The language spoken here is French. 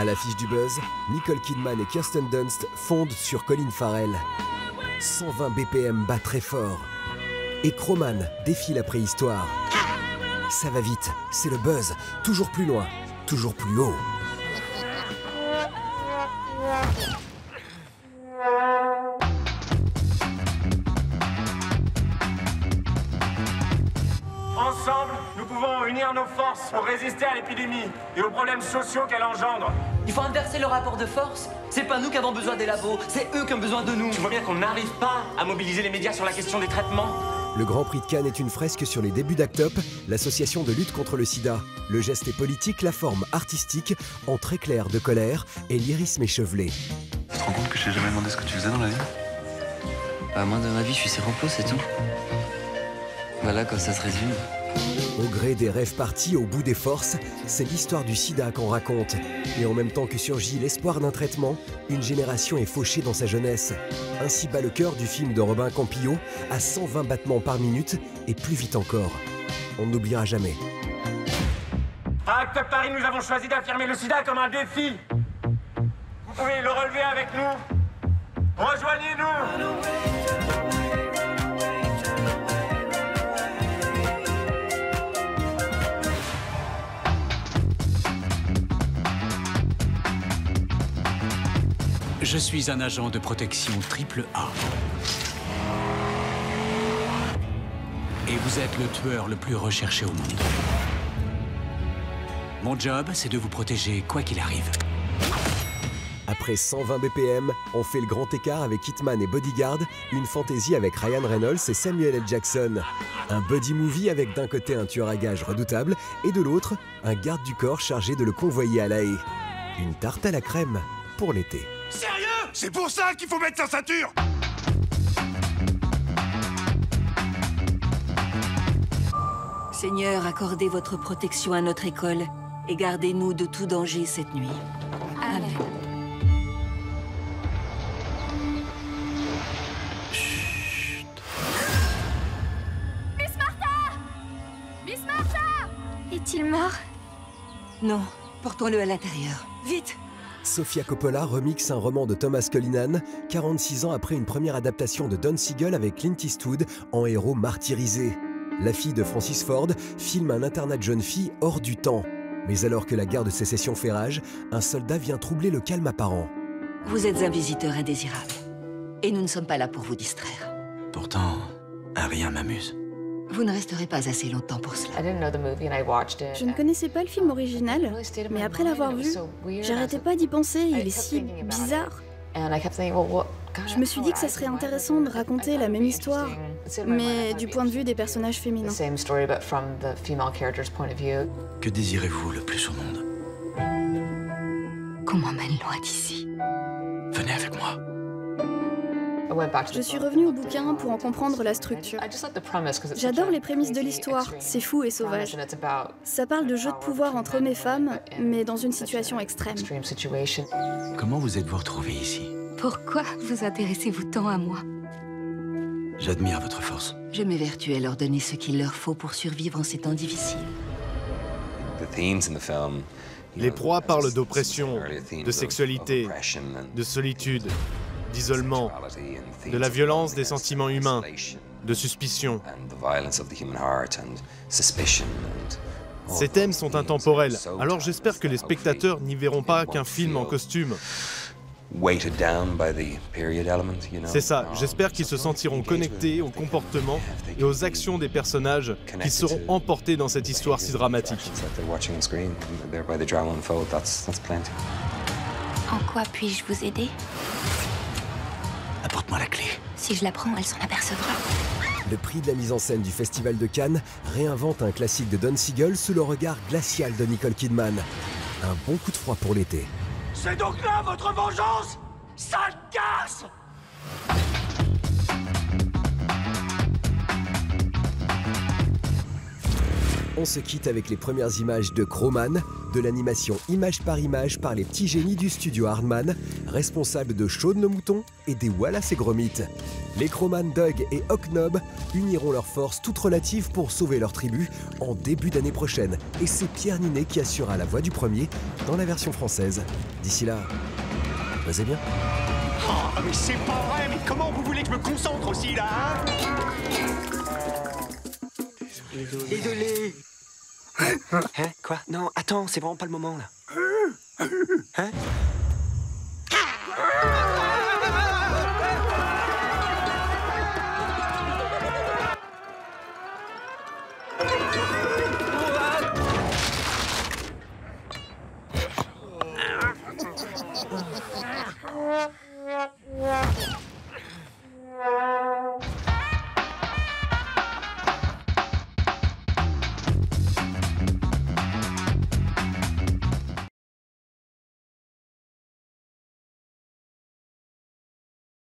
À l'affiche du buzz, Nicole Kidman et Kirsten Dunst fondent sur Colin Farrell. 120 BPM bat très fort. Et Croman défie la préhistoire. Ça va vite, c'est le buzz, toujours plus loin, toujours plus haut. Ensemble, nous pouvons unir nos forces pour résister à l'épidémie et aux problèmes sociaux qu'elle engendre. Il faut inverser le rapport de force. C'est pas nous qui avons besoin des labos, c'est eux qui ont besoin de nous. Tu vois bien qu'on n'arrive pas à mobiliser les médias sur la question des traitements. Le Grand Prix de Cannes est une fresque sur les débuts d'Act Up, l'association de lutte contre le sida. Le geste est politique, la forme artistique, en très clair de colère et lyrisme échevelé. Tu te rends compte que je t'ai jamais demandé ce que tu faisais dans la vie? Bah moi, dans ma vie, je suis Sérampo, c'est tout. Voilà, quand ça se résume. Au gré des rêves partis au bout des forces, c'est l'histoire du sida qu'on raconte. Et en même temps que surgit l'espoir d'un traitement, une génération est fauchée dans sa jeunesse. Ainsi bat le cœur du film de Robin Campillo à 120 battements par minute et plus vite encore. On n'oubliera jamais. À Act Up Paris, nous avons choisi d'affirmer le sida comme un défi. Vous pouvez le relever avec nous. Rejoignez-nous. Je suis un agent de protection AAA. Et vous êtes le tueur le plus recherché au monde. Mon job, c'est de vous protéger quoi qu'il arrive. Après 120 BPM, on fait le grand écart avec Hitman et Bodyguard, une fantaisie avec Ryan Reynolds et Samuel L. Jackson. Un buddy movie avec d'un côté un tueur à gages redoutable et de l'autre, un garde du corps chargé de le convoyer à La Haye. Une tarte à la crème pour l'été. Sérieux? C'est pour ça qu'il faut mettre sa ceinture! Seigneur, accordez votre protection à notre école et gardez-nous de tout danger cette nuit. Amen. Chut. Miss Martha! Miss Martha! Est-il mort? Non, portons-le à l'intérieur. Vite! Sofia Coppola remixe un roman de Thomas Cullinan, 46 ans après une première adaptation de Don Siegel avec Clint Eastwood en héros martyrisé. La fille de Francis Ford filme un internat de jeunes filles hors du temps. Mais alors que la guerre de sécession fait rage, un soldat vient troubler le calme apparent. Vous êtes un visiteur indésirable. Et nous ne sommes pas là pour vous distraire. Pourtant, un rien m'amuse. Vous ne resterez pas assez longtemps pour cela. Je ne connaissais pas le film original, mais après l'avoir vu, j'arrêtais pas d'y penser, il est si bizarre. Je me suis dit que ça serait intéressant de raconter la même histoire, mais du point de vue des personnages féminins. Que désirez-vous le plus au monde? Qu'on m'emmène loin d'ici. Venez avec moi. Je suis revenue au bouquin pour en comprendre la structure. J'adore les prémices de l'histoire, c'est fou et sauvage. Ça parle de jeux de pouvoir entre hommes et femmes, mais dans une situation extrême. Comment vous êtes-vous retrouvés ici? Pourquoi vous intéressez-vous tant à moi? J'admire votre force. Je m'évertue à leur donner ce qu'il leur faut pour survivre en ces temps difficiles. Les proies parlent d'oppression, de sexualité, de solitude, d'isolement, de la violence des sentiments humains, de suspicion. Ces thèmes sont intemporels, alors j'espère que les spectateurs n'y verront pas qu'un film en costume. C'est ça, j'espère qu'ils se sentiront connectés aux comportements et aux actions des personnages qui seront emportés dans cette histoire si dramatique. En quoi puis-je vous aider? Apporte-moi la clé. Si je la prends, elle s'en apercevra. Le prix de la mise en scène du Festival de Cannes réinvente un classique de Don Siegel sous le regard glacial de Nicole Kidman. Un bon coup de froid pour l'été. C'est donc là votre vengeance? Sale casse! On se quitte avec les premières images de Cro-Man, de l'animation image par les petits génies du studio Hardman, responsables de Shaun le mouton et des Wallace et Gromit. Les Cro-Man Doug et Hocknob uniront leurs forces toutes relatives pour sauver leur tribu en début d'année prochaine. Et c'est Pierre Ninet qui assurera la voix du premier dans la version française. D'ici là, posez bien. Oh, mais c'est pas vrai, mais comment vous voulez que je me concentre aussi, là, hein? Désolé. Hein? Quoi? Non, attends, c'est vraiment pas le moment, là. Hein?